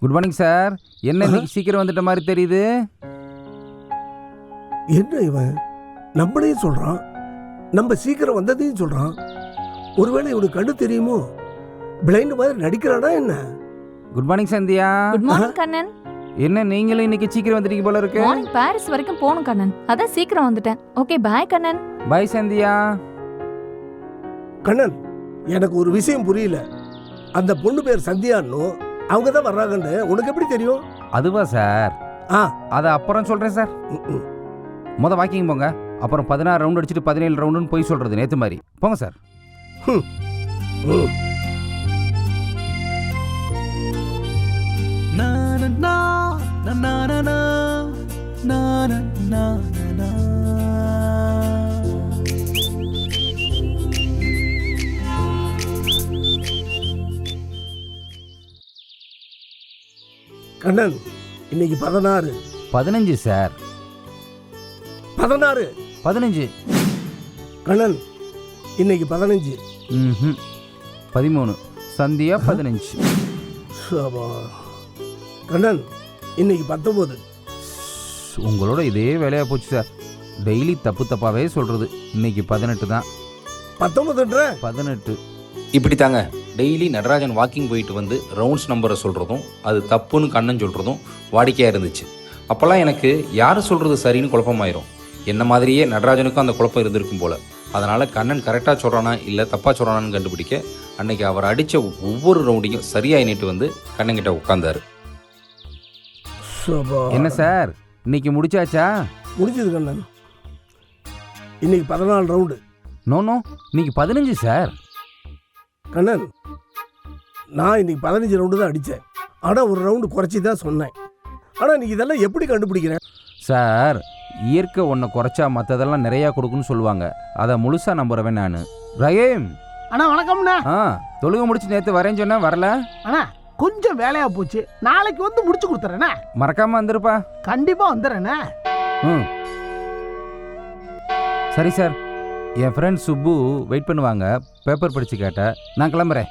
Good morning sir. என்ன இன்னைக்கு சீக்கிரம் வந்துட்ட மாதிரி தெரியுது? என்ன இவன் நம்மளையும் சொல்றான், நம்ம சீக்கிரம் வந்ததையும் சொல்றான். ஒருவேளை இவனுக்கு கண்ணு தெரியுமோ? பிளைண்ட் மாதிரி நடிக்கிறானா என்ன? Good morning Sandhya. Good morning Kannan. என்ன நீங்களும் இன்னைக்கு சீக்கிரம் வந்துட்டீங்க போல இருக்கு. மார்னிங் பாரிஸ் வரைக்கும் போணும் கண்ணன், அதான் சீக்கிரம் வந்துட்டேன். Okay bye Kannan. Bye Sandhya. Kannan, எனக்கு ஒரு விஷயம் புரியல. அந்த பொண்ணு பேர் சந்தியான்னு அவங்க தான் வர்றாங்கன்னு உனக்கு எப்படி தெரியும்? அதுவா சார்? ஆ, அதை அப்புறம் சொல்றேன் சார். முத வாக்கிங் போங்க, அப்புறம் 16 ரவுண்ட் அடிச்சுட்டு 17 ரவுண்டுன்னு போய் சொல்றது நேத்து மாதிரி. போங்க சார். கண்ணன், இன்னைக்கு 16. 15 சார். 16. 15. கண்ணன், இன்னைக்கு 15. 13. சந்தியா 15. சபா. கண்ணன், இன்னைக்கு 19. உங்களோட இதே வேலையா போச்சு சார். டெய்லி தப்பு தப்பாவே சொல்றது. இன்னைக்கு 18 தான். 19. 18. இப்படி தாங்க டெய்லி நடராஜன் வாக்கிங் போயிட்டு வந்து ரவுண்ட்ஸ் நம்பரை சொல்கிறதும் அது தப்புன்னு கண்ணன் சொல்கிறதும் வாடிக்கையாக இருந்துச்சு. அப்போல்லாம் எனக்கு யார் சொல்கிறது சரின்னு குழப்பமாயிரும். என்ன மாதிரியே நடராஜனுக்கும் அந்த குழப்பம் இருந்திருக்கும் போல். அதனால் கண்ணன் கரெக்டாக சொல்கிறானா இல்லை தப்பாக சொல்கிறானான்னு கண்டுபிடிக்க அன்னைக்கு அவர் அடித்த ஒவ்வொரு ரவுண்டையும் சரியாக எண்ணிட்டு வந்து கண்ணன்கிட்ட உட்காந்தாரு. என்ன சார் இன்னைக்கு முடிச்சாச்சா? முடிஞ்சது கண்ணன். இன்னைக்கு 14 ரவுண்டு. நோ இன்னைக்கு 15 சார். கண்ணன், நான் இன்னைக்கு 15 ரவுண்டு தான் அடித்தேன். ஆனால் ஒரு ரவுண்டு குறைச்சி தான் சொன்னேன். ஆனால் நீ இதெல்லாம் எப்படி கண்டுபிடிக்கிறேன்? சார், இயற்கை ஒன்றை குறைச்சா மற்றதெல்லாம் நிறையா கொடுக்குன்னு சொல்லுவாங்க. அதை முழுசாக நம்புறவேன் நான். ரஹீம் அண்ணா வணக்கம்ண்ணா. தொழுகை முடிச்சு நேற்று வரேன்னு சொன்னேன், வரல. அண்ணா கொஞ்சம் வேலையா போச்சு, நாளைக்கு வந்து முடிச்சு கொடுத்துறேண்ணா. மறக்காம வந்துருப்பா. கண்டிப்பா வந்துடுறேண்ணா. சரி சார், என் ஃப்ரெண்ட் சுப்பு வெயிட் பண்ணுவாங்க. பேப்பர் படித்து கேட்ட நான் கிளம்புறேன்.